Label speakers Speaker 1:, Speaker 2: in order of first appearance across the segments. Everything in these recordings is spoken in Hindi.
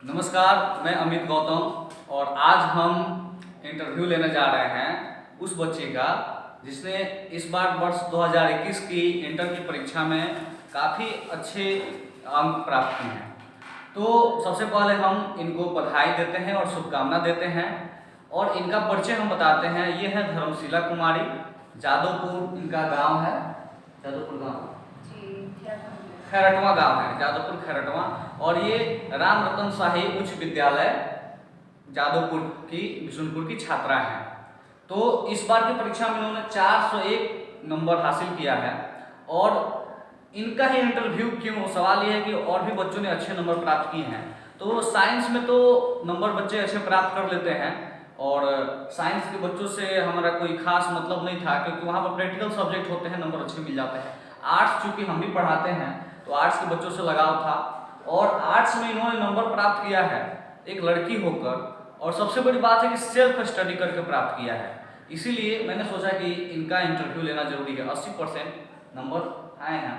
Speaker 1: नमस्कार, मैं अमित गौतम और आज हम इंटरव्यू लेने जा रहे हैं उस बच्चे का जिसने इस बार वर्ष 2021 की इंटर की परीक्षा में काफ़ी अच्छे अंक प्राप्त किए हैं। तो सबसे पहले हम इनको बधाई देते हैं और शुभकामना देते हैं और इनका परिचय हम बताते हैं। ये है धर्मशिला कुमारी, जादवपुर इनका गांव है, जादवपुर गांव खैरटवा गांव है, जादवपुर खैरटवा। और ये राम रतन शाही उच्च विद्यालय जादवपुर की बिशुनपुर की छात्रा हैं। तो इस बार की परीक्षा में इन्होंने 401 नंबर हासिल किया है और इनका ही इंटरव्यू क्यों, सवाल ये है कि और भी बच्चों ने अच्छे नंबर प्राप्त किए हैं। तो साइंस में तो नंबर बच्चे अच्छे प्राप्त कर लेते हैं और साइंस के बच्चों से हमारा कोई खास मतलब नहीं था क्योंकि वहाँ पर प्रैक्टिकल सब्जेक्ट होते हैं, नंबर अच्छे मिल जाते हैं। आर्ट्स चूँकि हम भी पढ़ाते हैं तो आर्ट्स के बच्चों से लगाव था और आर्ट्स में इन्होंने नंबर प्राप्त किया है एक लड़की होकर, और सबसे बड़ी बात है कि सेल्फ स्टडी करके प्राप्त किया है। इसीलिए मैंने सोचा कि इनका इंटरव्यू लेना जरूरी है। 80% नंबर आए हैं।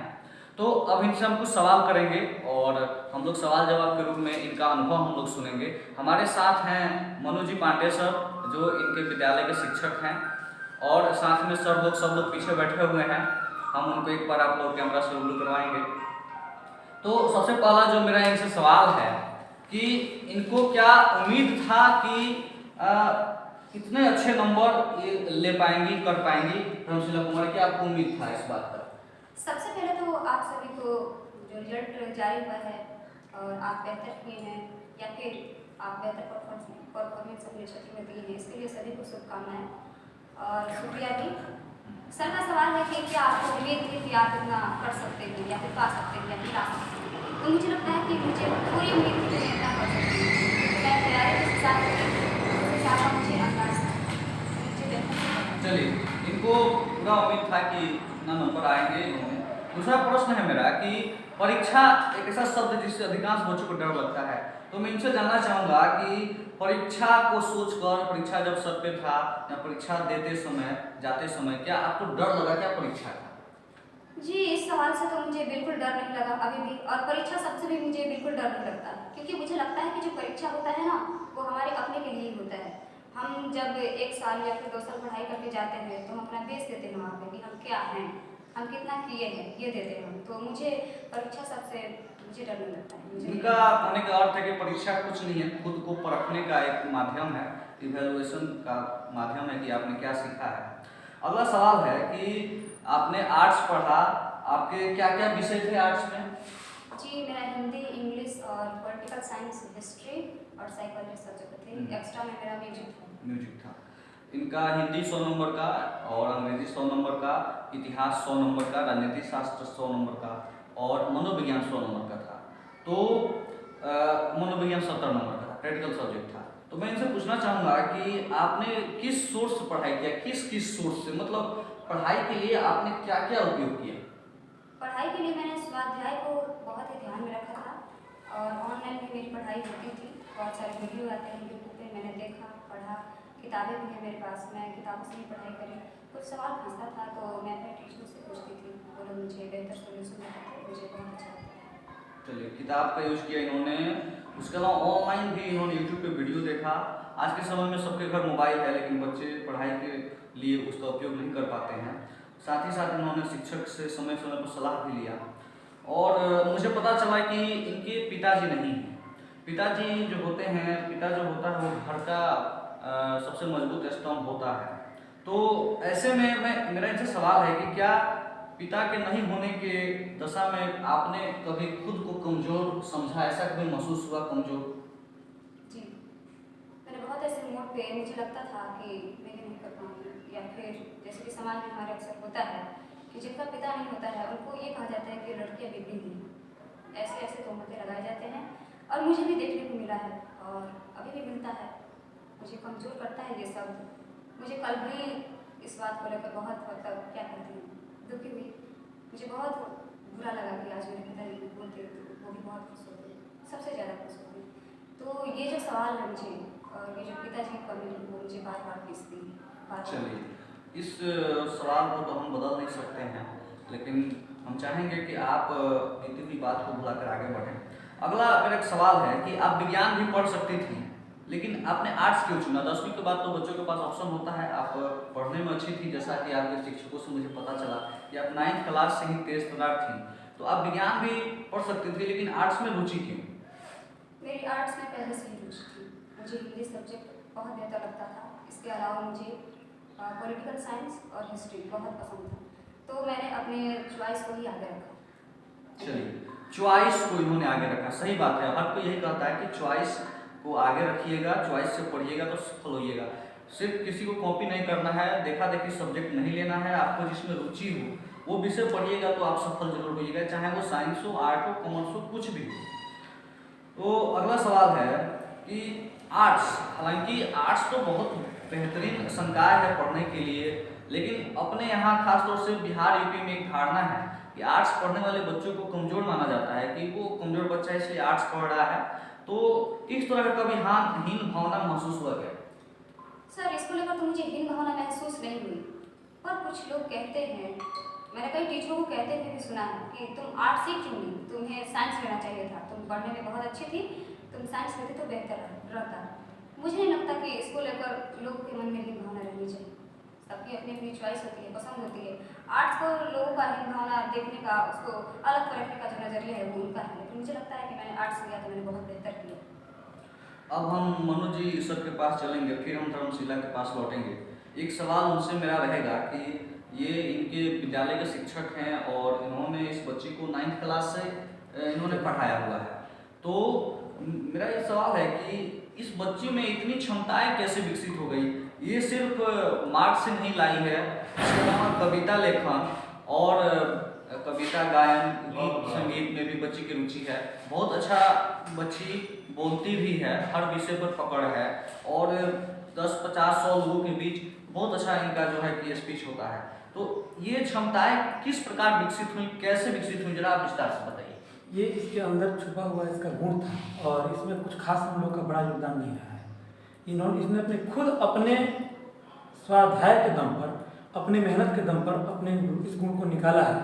Speaker 1: तो अब इनसे हम कुछ सवाल करेंगे और हम लोग सवाल जवाब के रूप में इनका अनुभव हम लोग सुनेंगे। हमारे साथ हैं मनोज जी पांडे सर जो इनके विद्यालय के शिक्षक हैं और साथ में सब लोग पीछे बैठे हुए हैं। हम उनको एक बार आप लोग कैमरा से रूबरू करवाएंगे। तो सबसे पहला जो मेरा इनसे सवाल है कि इनको क्या उम्मीद था कि इतने अच्छे नंबर ये ले पाएंगी, कर पाएंगी? धर्मशिला कुमारी, क्या आपको उम्मीद था इस बात पर?
Speaker 2: सबसे पहले तो आप सभी को जो रिजल्ट जारी हुआ है और आप बेहतर किए हैं या फिर आप बेहतर परफॉर्मेंस अपने क्षेत्र में दिए हैं, इसके लिए सभी को शुभकामनाएं और शुक्रिया भी। सर का सवाल है कि क्या आपको उम्मीद थी कि आप इतना कर सकते हैं या फिर पा सकते हैं या फिर ला सकते हैं? तो मुझे लगता है कि मुझे पूरी उम्मीद थी कि मैं इतना कर सकती हूँ। मैं तैयारी के साथ उससे ज़्यादा मुझे अंदाज था।
Speaker 1: चलिए, इनको पूरा उम्मीद था कि इतना नंबर आएंगे इन्होंने। दूसरा प्रश्न है मेरा कि परीक्षा एक ऐसा शब्द जिससे अधिकांश बच्चों को डर लगता है, तो मैं इनसे जानना चाहूँगा कि परीक्षा को सोचकर, परीक्षा जब सर पे था या परीक्षा देते समय, जाते समय, क्या आपको डर लगा क्या परीक्षा का?
Speaker 2: जी, इस सवाल से तो मुझे बिल्कुल डर नहीं लगा अभी भी, और परीक्षा सबसे भी मुझे बिल्कुल डर नहीं लगता क्योंकि मुझे लगता है कि जो परीक्षा होता है ना वो हमारे अपने के लिए ही होता है। हम जब 1 साल या फिर 2 साल पढ़ाई करके जाते हैं तो हम अपना बेस देते हैं वहाँ पे कि हम क्या हैं, हम कितना किए हैं, ये देते हैं हम। तो मुझे परीक्षा सबसे मुझे डर नहीं लगता है।
Speaker 1: इनका कहने का अर्थ है कि परीक्षा कुछ नहीं है, खुद को परखने का एक माध्यम है, इवैल्यूएशन का माध्यम है कि आपने क्या सीखा है। अगला सवाल है कि आपने आर्ट्स पढ़ा, आपके क्या क्या विषय थे आर्ट्स में?
Speaker 2: जी, मेरा हिंदी, इंग्लिश और पॉलिटिकल साइंस, हिस्ट्री और साइकोलॉजी सब्जेक्ट थे। एक्स्ट्रा में मेरा
Speaker 1: म्यूजिक था। इनका हिंदी 100 नंबर का और अंग्रेजी 100 नंबर का, इतिहास 100 नंबर का, राजनीति शास्त्र 100 नंबर का और मनोविज्ञान 100 नंबर का था। तो मनोविज्ञान 70 नंबर का था, प्रैक्टिकल सब्जेक्ट था। तो मैं इनसे पूछना चाहूँगा कि आपने किस सोर्स से पढ़ाई किया, किस सोर्स से, मतलब पढ़ाई के लिए आपने क्या क्या उपयोग किया?
Speaker 2: पढ़ाई के लिए मैंने स्वाध्याय को बहुत ही ध्यान में रखा था और ऑनलाइन भी मेरी पढ़ाई होती थी। बहुत सारे वीडियो आते हैं यूट्यूब पे, मैंने देखा, पढ़ा। किताबें भी हैं मेरे पास, मैं किताबों से ही पढ़ाई करी। कुछ सवाल फंसता था तो मैं अपने टीचरों से पूछती थी, वो लोग मुझे बेहतर सोल्यूशन देते थे, मुझे बहुत अच्छा लगता था।
Speaker 1: चलिए, किताब का यूज़ किया इन्होंने। उसके अलावा ऑनलाइन भी इन्होंने यूट्यूब पे वीडियो देखा। आज के समय में सबके घर मोबाइल है लेकिन बच्चे पढ़ाई के लिए उसका उपयोग नहीं कर पाते हैं। साथ ही साथ इन्होंने शिक्षक से समय समय पर सलाह भी लिया और मुझे पता चला कि इनके पिताजी नहीं हैं। पिताजी जो होते हैं, पिता जो होता है वो घर का सबसे मजबूत स्तंभ होता है। तो ऐसे में मेरा इनसे सवाल है कि क्या पिता के नहीं होने के दशा में आपने कभी खुद को कमजोर समझा, ऐसा कभी महसूस हुआ कमजोर?
Speaker 2: जी, मैंने बहुत ऐसे मोड़ पे मुझे लगता था कि मैं ये नहीं कर पाऊँगी, या फिर जैसे कि समाज में हमारे अक्सर होता है कि जिनका पिता नहीं होता है उनको ये कहा जाता है कि लड़कियाँ बिगड़ी हुई हैं। ऐसे ऐसे तोहमतें लगाए जाते हैं और मुझे भी देखने को मिला है और अभी भी मिलता है। मुझे कमज़ोर करता है ये शब्द। मुझे कल भी इस बात को लेकर बहुत मतलब क्या कहते हैं, दुखी हुई। मुझे बहुत बुरा लगा कि आज मेरे पिताजी बोलते तो वो भी बहुत खुश होते, सबसे ज़्यादा खुश होते। तो ये जो सवाल है मुझे और ये जो पिताजी की कमी है वो मुझे बार बार पीसती है।
Speaker 1: चलिए, इस सवाल को तो हम बदल नहीं सकते हैं लेकिन हम चाहेंगे कि आप बीती हुई बात को भुलाकर आगे बढ़ें। अगला मेरा एक सवाल है कि आप विज्ञान भी पढ़ सकती थी, लेकिन आपने आर्ट्स क्यों चुना? 10वीं के बाद तो बच्चों के पास ऑप्शन होता है, आप पढ़ने में अच्छी थी, जैसा कि आपके शिक्षकों से मुझे पता चला कि आप 9th क्लास से ही तेज तर्रार थी, तो आप विज्ञान भी पढ़ सकती थी, लेकिन आर्ट्स में रुचि क्यों?
Speaker 2: मेरी आर्ट्स में पहले से ही रुचि थी। मुझे हिंदी सब्जेक्ट बहुत बेहतर लगता था। इसके अलावा मुझे पॉलिटिकल साइंस और हिस्ट्री बहुत पसंद था, तो मैंने अपने चॉइस को ही आगे रखा।
Speaker 1: चलिए, चॉइस को इन्होंने आगे रखा, सही बात है। हर कोई यही कहता है कि चॉइस को आगे रखिएगा, चॉइस से पढ़िएगा तो सफल होइएगा। सिर्फ किसी को कॉपी नहीं करना है, देखा देखी सब्जेक्ट नहीं लेना है, आपको जिसमें रुचि हो वो विषय पढ़िएगा तो आप सफल जरूर होइएगा, चाहे वो साइंस हो, आर्ट हो, कॉमर्स हो, कुछ भी हो। तो अगला सवाल है कि आर्ट्स, हालांकि आर्ट्स तो बहुत बेहतरीन संकाय है पढ़ने के लिए, लेकिन अपने यहाँ खासतौर से बिहार यूपी में एक धारणा है कि आर्ट्स पढ़ने वाले बच्चों को कमजोर माना जाता है, कि वो कमजोर बच्चा है इसलिए आर्ट्स पढ़ रहा है। तो इस तरह का कभी हीन भावना महसूस हुआ क्या?
Speaker 2: सर, इसको लेकर तो मुझे हीन भावना महसूस नहीं हुई, पर कुछ लोग कहते हैं, मैंने कई टीचरों को कहते हुए भी सुना है कि तुम आर्ट्स ही क्यों ली, तुम्हें साइंस लेना चाहिए था, तुम पढ़ने में बहुत अच्छी थी, तुम साइंस लेते तो बेहतर रहता। मुझे नहीं लगता कि इसको लेकर लोगों के मन में हीन भावना रहनी चाहिए। सबकी अपनी अपनी चॉइस होती है, पसंद होती है। आर्ट्स को लोगों का हीन भावना देखने का, उसको अलग परखने का जो नजरिया है वो उनका है, लेकिन मुझे लगता है कि मैंने आर्ट्स लिया तो मैंने बहुत बेहतर किया।
Speaker 1: अब हम मनोज जी सर के पास चलेंगे, फिर हम धर्मशिला के पास लौटेंगे। एक सवाल उनसे मेरा रहेगा कि ये इनके विद्यालय के शिक्षक हैं और इन्होंने इस बच्ची को 9th क्लास से इन्होंने पढ़ाया हुआ है, तो मेरा ये सवाल है कि इस बच्ची में इतनी क्षमताएं कैसे विकसित हो गई? ये सिर्फ मार्क्स से नहीं लाई है, इसके अलावा कविता लेखन और कविता गायन, गीत संगीत में भी बच्ची की रुचि है। बहुत अच्छा बच्ची बोलती भी है, हर विषय पर पकड़ है और 10, 50, 100 लोगों के बीच बहुत अच्छा इनका जो है कि स्पीच होता है। तो ये क्षमताएं किस प्रकार विकसित हुई, कैसे विकसित हुई, जरा आप विस्तार से बताइए।
Speaker 3: ये इसके अंदर छुपा हुआ इसका गुण था और इसमें कुछ खास हम लोग का बड़ा योगदान नहीं रहा है। इसने अपने खुद अपने स्वाध्याय के दम पर, अपनी मेहनत के दम पर अपने इस गुण को निकाला है।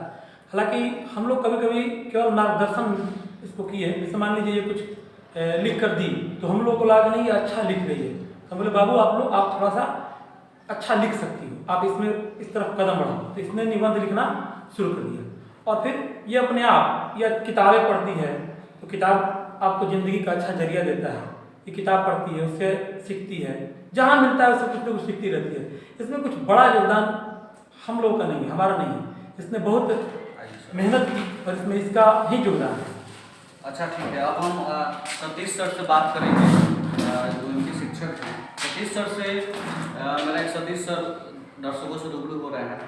Speaker 3: हालांकि हम लोग कभी कभी केवल मार्गदर्शन इसको किए, जैसे मान लीजिए ये कुछ लिख कर दी तो हम लोग को लगा नहीं ये अच्छा लिख रही है, तो बोले बाबू आप थोड़ा सा अच्छा लिख सकती हो, आप इसमें इस तरफ कदम बढ़ाओ, तो इसने निबंध लिखना शुरू कर दिया। और फिर ये अपने आप या किताबें पढ़ती है, तो किताब आपको ज़िंदगी का अच्छा जरिया देता है। ये किताब पढ़ती है, उससे सीखती है, जहाँ मिलता है उससे कुछ ना कुछ सीखती रहती है। इसमें कुछ बड़ा योगदान हम लोग का नहीं है, हमारा नहीं है। इसने बहुत मेहनत की और इसमें इसका ही योगदान है।
Speaker 1: अच्छा ठीक है, अब हम सतीश सर से बात करेंगे जो उनके शिक्षक हैं। सतीश सर से मेरा एक सतीश सर दर्शकों से रूबरू हो रहे हैं।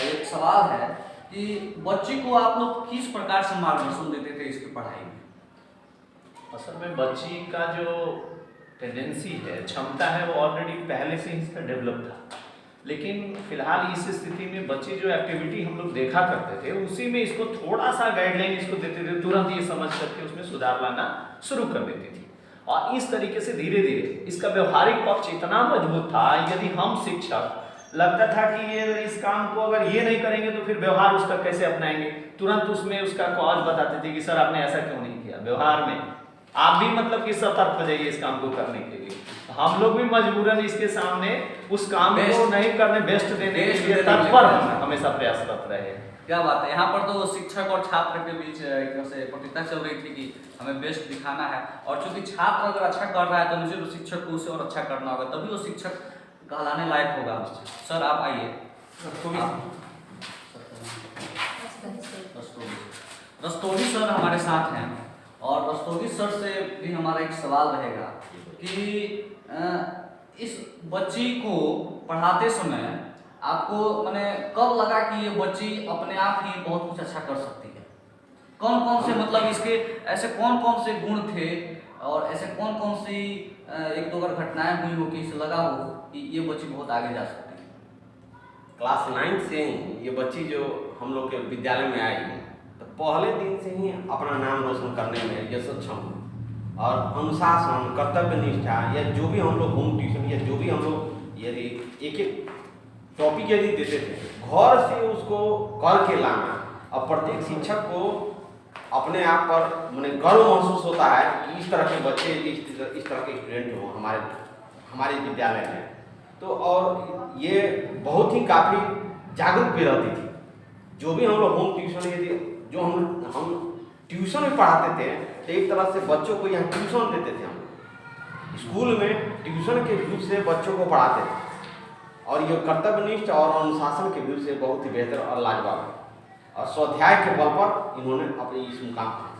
Speaker 1: एक सवाल है कि बच्ची को आप लोग किस प्रकार से मार्गदर्शन देते थे इसकी पढ़ाई में?
Speaker 4: असल में बच्ची का जो टेंडेंसी है, क्षमता है, वो ऑलरेडी पहले से ही इसका डेवलप था, लेकिन फिलहाल इस स्थिति में बच्ची जो एक्टिविटी हम लोग देखा करते थे उसी में इसको थोड़ा सा गाइडलाइन इसको देते थे, तुरंत ये समझ करके उसमें सुधार लाना शुरू कर देती थी। और इस तरीके से धीरे धीरे इसका व्यवहारिक पक्ष इतना मजबूत था, यदि हम शिक्षक लगता था कि ये इस काम को अगर ये नहीं करेंगे तो फिर व्यवहार उसका कैसे अपनाएंगे, तुरंत उसमें उसका कॉज बताते थे कि सर आपने ऐसा क्यों नहीं किया, व्यवहार में आप भी मतलब कि सतर्क हो जाइए इस काम को करने के लिए। हम लोग भी मजबूरन इसके सामने उस काम को नहीं करने, बेस्ट देने के लिए तत्पर हमेशा प्रयासरत रहे।
Speaker 1: क्या बात है, यहाँ पर तो शिक्षक और छात्र के बीच एक तरह से प्रतियोगिता चल रही थी कि हमें बेस्ट दिखाना है, और चूंकि छात्र अगर अच्छा कर रहा है तो मुझे तो शिक्षक को उसे और अच्छा करना होगा, तभी वो शिक्षक कहलाने लायक होगा। सर आप आइए। रस्तोगी सर हमारे साथ हैं, और रस्तोगी सर से भी हमारा एक सवाल रहेगा कि इस बच्ची को पढ़ाते समय आपको मैंने कब लगा कि ये बच्ची अपने आप ही बहुत कुछ अच्छा कर सकती है? कौन कौन से मतलब इसके ऐसे कौन कौन से गुण थे और ऐसे कौन कौन सी एक दो बार घटनाएं हुई हो कि इसे लगा हो कि ये बच्ची बहुत आगे जा सकती है?
Speaker 5: क्लास 9 से ही ये बच्ची जो हम लोग के विद्यालय में आई तो पहले दिन से ही अपना नाम रोशन करने में ये सक्षम और अनुशासन, कर्तव्य निष्ठा, या जो भी हम लोग होम ट्यूशन या जो भी हम लोग यदि एक एक टॉपिक यदि देते थे घर से उसको करके लाना, और प्रत्येक शिक्षक को अपने आप पर मैंने गर्व महसूस होता है कि इस तरह के बच्चे इस तरह के स्टूडेंट हों हमारे विद्यालय में। तो और ये बहुत ही काफ़ी जागरूक भी रहती थी। जो भी हम लोग होम ट्यूशन यदि जो हम ट्यूशन में पढ़ाते थे तो एक तरह से बच्चों को यहाँ ट्यूशन देते थे। हम स्कूल में ट्यूशन के व्यू से बच्चों को पढ़ाते थे और ये कर्तव्यनिष्ठ और अनुशासन के व्यू से बहुत ही बेहतर और लाजवाब है और स्वाध्याय के बल पर इन्होंने अपनी इस मुकाम पर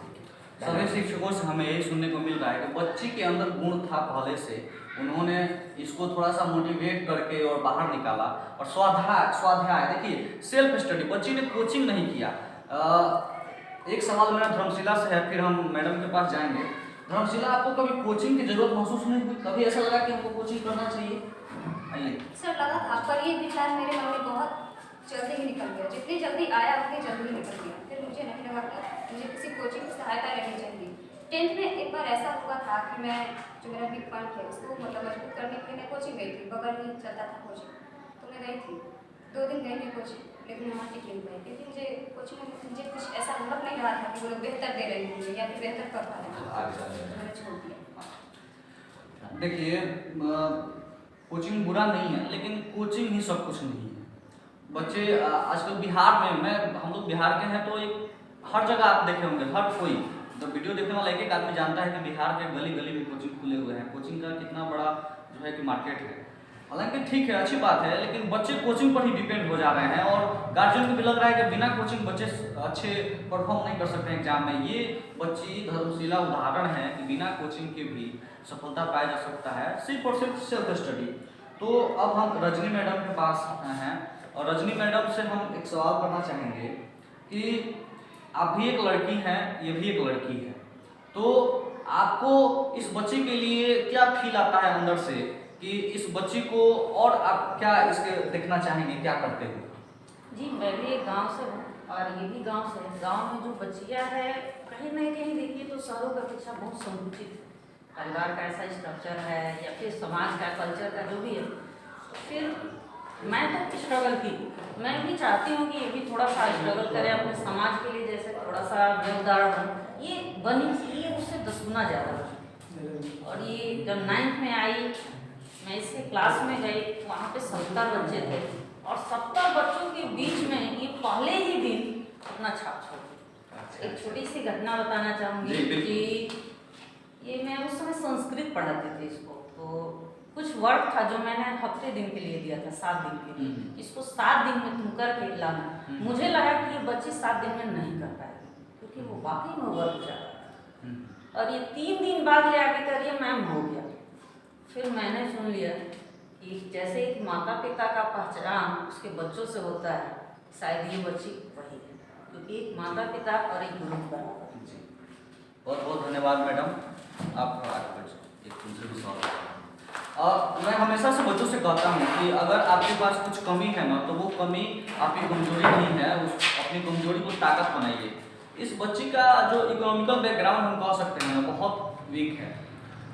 Speaker 1: सभी शिक्षकों से हमें यही सुनने को मिल रहा है कि बच्ची के अंदर गुण था पहले से, उन्होंने इसको थोड़ा सा मोटिवेट करके और बाहर निकाला। और स्वाध्याय देखिए, सेल्फ स्टडी, बच्ची ने कोचिंग नहीं किया। एक सवाल मेरा धर्मशिला से है, फिर हम मैडम के पास जाएंगे। धर्मशिला, आपको कभी कोचिंग की जरूरत महसूस नहीं हुई? कभी ऐसा लगा कि हमको कोचिंग करना चाहिए? आइए।
Speaker 2: सर लगा था, पर ये विचार मेरे मन में बहुत जल्दी ही निकल गया। जितनी जल्दी आया उतनी जल्दी ही निकल गया। फिर मुझे नहीं लगा कि मुझे किसी कोचिंग की सहायता लेनी चाहिए। 10th में एक बार ऐसा हुआ था कि मैं जो मेरा बिग पॉइंट है उसको मतलब मजबूत करने के लिए मैं कोचिंग गई थी। बगल में चलता था कोचिंग, तो मैं गई थी। 2 दिन गई मैं कोचिंग, लेकिन वहाँ टिक नहीं पाई क्योंकि मुझे कुछ ऐसा लग नहीं रहा था कि वो लोग बेहतर दे रहे होंगे या फिर बेहतर कर पा रहे हैं। तो मैंने छोड़ दिया।
Speaker 1: देखिए, कोचिंग बुरा नहीं है, लेकिन कोचिंग ही सब कुछ नहीं है। बच्चे आजकल बिहार में, हम लोग बिहार के हैं, तो एक हर जगह आप देखे होंगे, हर कोई जब वीडियो देखने वाला एक आदमी जानता है कि बिहार के गली गली में कोचिंग खुले हुए हैं। कोचिंग का कितना बड़ा जो है कि मार्केट है। हालांकि ठीक है, अच्छी बात है, लेकिन बच्चे कोचिंग पर ही डिपेंड हो जा रहे हैं और गार्जियन को भी लग रहा है कि बिना कोचिंग बच्चे अच्छे परफॉर्म नहीं कर सकते एग्जाम में। ये बच्ची धर्मशिला उदाहरण है कि बिना कोचिंग के भी सफलता पाया जा सकता है, सिर्फ और सिर्फ सेल्फ स्टडी। तो अब हम रजनी मैडम के पास हैं और रजनी मैडम से हम एक सवाल करना चाहेंगे कि आप भी एक लड़की हैं, ये भी एक लड़की है, तो आपको इस बच्ची के लिए क्या फील आता है अंदर से कि इस बच्ची को, और आप क्या इसके देखना चाहेंगे, क्या करते हो?
Speaker 6: जी, मैं भी एक गांव से हूँ और ये भी गांव से है। गांव में जो बच्चियाँ है, कहीं ना कहीं देखिए तो शहरों की अपेक्षा बहुत संकुचित, परिवार का ऐसा स्ट्रक्चर है या फिर समाज का, कल्चर का जो भी है। फिर मैं तो स्ट्रगल की, मैं भी चाहती हूँ कि ये भी थोड़ा सा स्ट्रगल करें अपने समाज के लिए, जैसे थोड़ा सा मैं उदाहरण हूँ, ये बनी ये उससे 10 गुना ज़्यादा। और ये जब 9th में आई, मैं इसके क्लास में गई, वहाँ पे 70 बच्चे थे और 70 बच्चों के बीच में ये पहले ही दिन अपना छाप छोड़ दिया। एक छोटी सी घटना बताना चाहूँगी कि ये मैं उस समय संस्कृत पढ़ाती थी इसको, तो कुछ वर्क था जो मैंने हफ्ते दिन के लिए दिया था, 7 दिन के लिए, इसको 7 दिन में तुम करके लाना। मुझे लगा कि ये बच्ची 7 दिन में नहीं कर पाएगी क्योंकि वो वाकई में वर्क ज़्यादा था। और ये 3 दिन बाद ले आके कर ये मैम हो गया। फिर मैंने सुन लिया कि जैसे एक माता पिता का पहचान उसके बच्चों से होता है, शायद ये बच्ची वही है, क्योंकि एक माता पिता और एक गुरु बराबर।
Speaker 1: बहुत बहुत धन्यवाद मैडम, आप एक दूसरे भी सवाल। मैं हमेशा से बच्चों से कहता हूँ कि अगर आपके पास कुछ कमी है ना, तो वो कमी आपकी कमजोरी नहीं है, उस अपनी कमजोरी को ताकत बनाइए। इस बच्ची का जो इकोनॉमिकल बैकग्राउंड हम कह सकते हैं बहुत वीक है,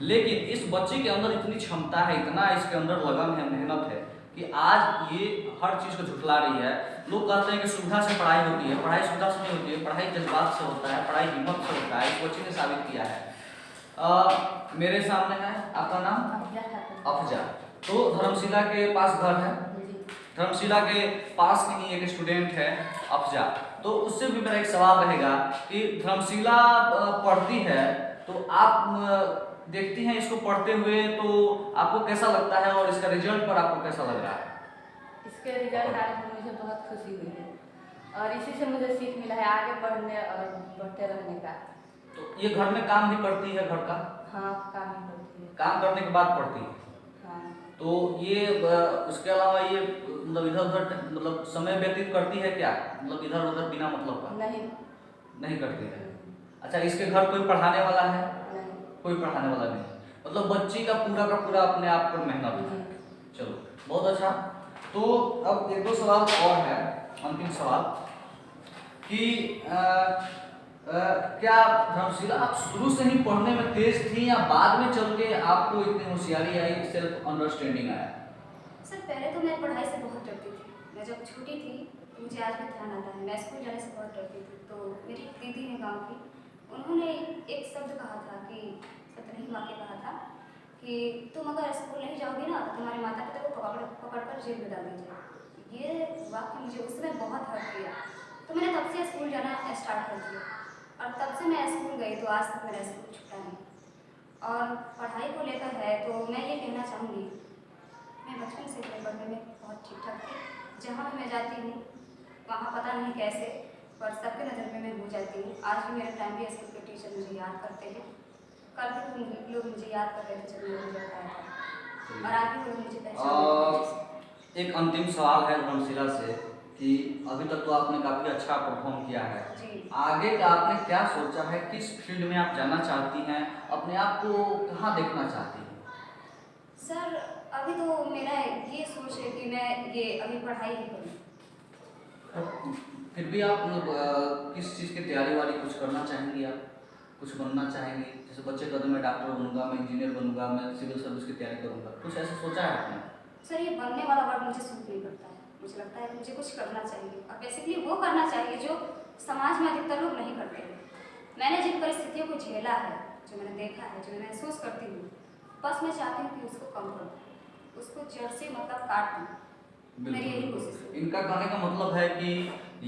Speaker 1: लेकिन इस बच्ची के अंदर इतनी क्षमता है, इतना इसके अंदर लगन है, मेहनत है कि आज ये हर चीज़ को झुठला रही है। लोग कहते हैं कि सुविधा से पढ़ाई होती है, पढ़ाई सुविधा से नहीं होती है, पढ़ाई जज्बात से होता है, पढ़ाई हिम्मत से होता है। इस बच्ची ने साबित किया है। मेरे सामने है, आपका नाम? अफजा। तो धर्मशिला के पास घर है, धर्मशिला के पास की ही एक स्टूडेंट है अफजा। तो उससे भी मेरा एक सवाल रहेगा कि धर्मशिला पढ़ती है, तो आप देखती हैं इसको पढ़ते हुए, तो आपको कैसा लगता है और इसका रिजल्ट पर आपको कैसा लग रहा है?
Speaker 7: इसके रिजल्ट आने पर मुझे बहुत खुशी हुई है और इसी से मुझे सीख मिला है आगे बढ़ने और बढ़ते रहने का।
Speaker 1: तो ये घर में काम भी करती है, घर का?
Speaker 7: हाँ, काम ही करती है।
Speaker 1: काम करने के बाद पढ़ती है?
Speaker 7: हाँ।
Speaker 1: तो ये उसके अलावा ये मतलब इधर उधर मतलब समय व्यतीत करती है क्या, मतलब इधर उधर बिना मतलब का? नहीं करती है। अच्छा, इसके घर कोई पढ़ाने वाला है?
Speaker 7: नहीं।
Speaker 1: कोई पढ़ाने वाला नहीं, मतलब बच्ची का पूरा अपने आप पर मेहनत है। चलो, बहुत अच्छा। तो अब 1-2 सवाल और है, अंतिम सवाल कि क्या धर्मशिला आप शुरू से ही पढ़ने में तेज थी या बाद में चल के आपको इतनी होशियारी आई, सेल्फ अंडरस्टैंडिंग आया?
Speaker 2: सर पहले तो मैं पढ़ाई से बहुत डरती थी। मैं जब छोटी थी तो मुझे आज भी ध्यान आता है। मैं स्कूल जाने से बहुत डरती थी, तो मेरी एक दीदी है गांव की, उन्होंने एक शब्द कहा था कि शब्द नहीं वाक्य कहा था कि तुम अगर स्कूल नहीं जाओगी ना तो तुम्हारे माता पिता को पकड़ कर जेल में डाल दिया जाए। ये वाक्य मुझे उस समय बहुत हर्ट किया, तो मैंने तब से स्कूल जाना स्टार्ट कर दिया और तब से मैं स्कूल गई तो आज तक मेरा स्कूल छूटा नहीं। और पढ़ाई को लेकर है तो मैं ये कहना चाहूँगी, मैं बचपन से पढ़ने में बहुत ठीक ठाक थी। जहाँ भी मैं जाती हूँ वहाँ पता नहीं कैसे पर सबके नज़र में मैं हो जाती हूँ। आज भी मेरे प्राइमरी स्कूल के टीचर मुझे याद करते हैं, कल भी लोग मुझे याद कर रहे थे जब मैं रिजल्ट आया था और आगे लोग मुझे पहचान।
Speaker 1: एक अंतिम सवाल है धर्मशिला से कि अभी तक तो आपने काफ़ी अच्छा परफॉर्म किया है,
Speaker 2: जी।
Speaker 1: आगे का आपने क्या सोचा है, किस फील्ड में आप जाना चाहती हैं, अपने आप को कहाँ देखना चाहती हैं?
Speaker 2: सर अभी तो मेरा ये सोच है कि मैं ये अभी पढ़ाई ही करूँ।
Speaker 1: फिर भी आप किस चीज़ की तैयारी वाली कुछ करना चाहेंगी, आप कुछ बनना चाहेंगी? जैसे बच्चे कहते हैं मैं डॉक्टर बनूंगा, मैं इंजीनियर बनूंगा, मैं सिविल सर्विस की तैयारी करूंगा, कुछ ऐसा सोचा है आपने?
Speaker 2: सर ये बनने वाला वर्ड मुझे सूट नहीं करता है। मुझे लगता है कि मुझे कुछ करना चाहिए और बेसिकली वो करना चाहिए जो समाज में अधिकतर लोग नहीं करते हैं। मैंने जिन परिस्थितियों को झेला है, जो मैंने देखा है, जो मैं महसूस करती हूँ, बस मैं चाहती हूँ कि उसको कम करूँ, उसको जड़ से मतलब काट दूँ। मेरी यही कोशिश है।
Speaker 1: इनका कहने का मतलब है कि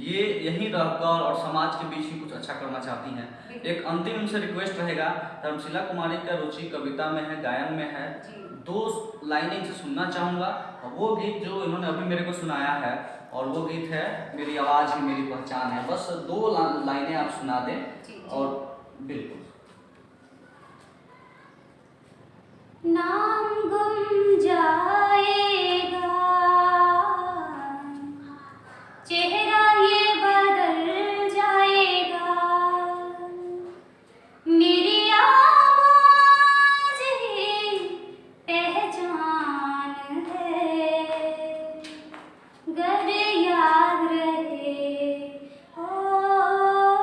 Speaker 1: ये यहीं रहकर और समाज के बीच ही कुछ अच्छा करना चाहती हैं। एक अंतिम इनसे रिक्वेस्ट रहेगा, धर्मशिला कुमारी का रुचि कविता में है, गायन में है,
Speaker 2: जी।
Speaker 1: 2 लाइनें इनसे सुनना चाहूँगा। वो गीत जो इन्होंने अभी मेरे को सुनाया है और वो गीत है मेरी आवाज़ ही मेरी पहचान है, बस 2 लाइनें आप सुना दें।
Speaker 2: जी।
Speaker 1: और बिल्कुल
Speaker 2: नाम गुम जाएगा, चेहरा ये बदल जाएगा, मेरी आवाज़ ही पहचान है, गर याद रहे ओ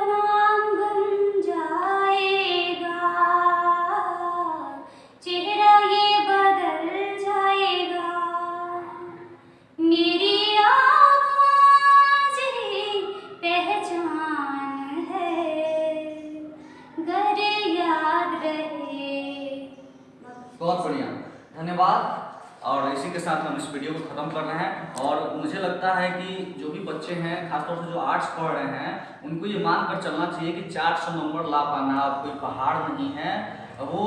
Speaker 2: नाम गुम जाएगा, चेहरा ये बदल जाएगा, मेरी आवाज़ ही पहचान है, गर याद रहे।
Speaker 1: बहुत बढ़िया, धन्यवाद। और इसी के साथ हम इस वीडियो को ख़त्म कर रहे हैं। और मुझे लगता है कि जो भी बच्चे हैं, खासतौर से जो आर्ट्स पढ़ रहे हैं, उनको ये मान कर चलना चाहिए कि 400 नंबर ला पाना अब कोई पहाड़ नहीं है, वो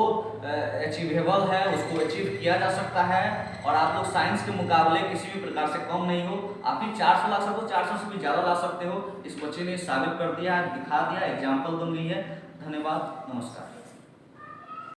Speaker 1: अचीवेबल है, उसको अचीव किया जा सकता है। और आप लोग साइंस के मुकाबले किसी भी प्रकार से कम नहीं हो। आप भी 400 ला सकते हो, 400 से भी ज़्यादा ला सकते हो। इस बच्चे ने साबित कर दिया, दिखा दिया, एग्जाम्पल बन गई है। धन्यवाद, नमस्कार।